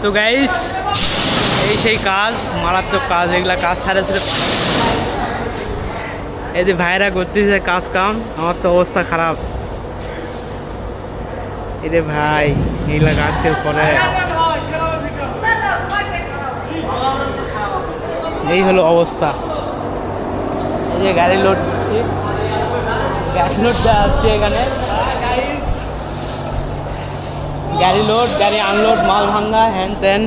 তো গাইস এই সেই কাজ, মারাত্মক কাজ, এগুলা কাজ ছাড়া ছিল। এই যে ভাইরা করতেছে কাজ কাম, আমার তো অবস্থা খারাপ। এই যে ভাই এগুলা কাজ কেউ করে, এই হলো অবস্থা। এই যে গাড়ি লোড দিচ্ছি, গাড়ি লোড দেওয়া হচ্ছে এখানে, গাড়ি লোড, গাড়ি আনলোড, মাল ভাঙ্গা, হ্যান ত্যান।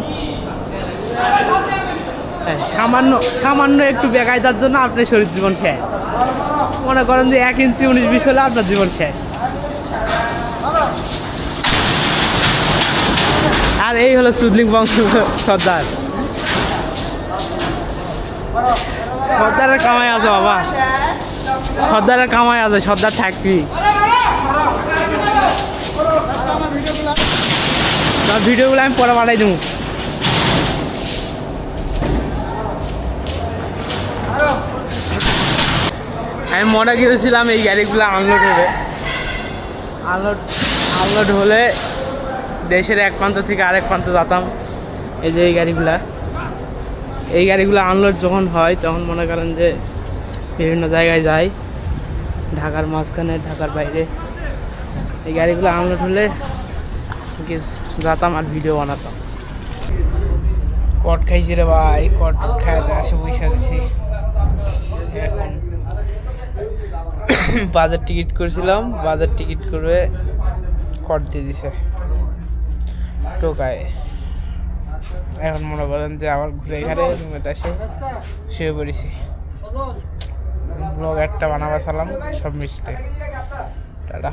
সামান্য সামান্য একটু বেকায়দার জন্য আপনার শরীর জীবন শেষ। মনে করেন যে 1 ইঞ্চি 19-20 হলে আপনার জীবন শেষ। আর এই হলো চুদলিং বংশ সর্দার। সর্দারের কামাই আছে বাবা, সর্দারের কামাই আছে, সর্দার থাকবি। ভিডিওগুলো আমি পরে পাঠাই দেবো। আমি মনে করেছিলাম এই গাড়িগুলো আনলোড হবে, আনলোড হলে দেশের এক প্রান্ত থেকে আরেক প্রান্ত যেতাম। এই যে এই গাড়িগুলো আনলোড যখন হয় তখন মনে করেন যে বিভিন্ন জায়গায় যাই, ঢাকার মাঝখানে, ঢাকার বাইরে। এই গাড়িগুলো আনলোড হলে যেতাম আর ভিডিও বানাতাম। কট খাইছি রে ভাই, কট খাইতে আসে বসে গেছি। এখন বাজার টিকিট করেছিলাম, বাজার টিকিট করে কট দিয়ে দিছে টোকায়। এখন মনে করেন যে আবার ঘুরে ঘাড়ে রুমেতে আসে শুয়ে পড়েছি। ব্লগ একটা বানাবা চালাম, সব মিষ্টি। টাটা।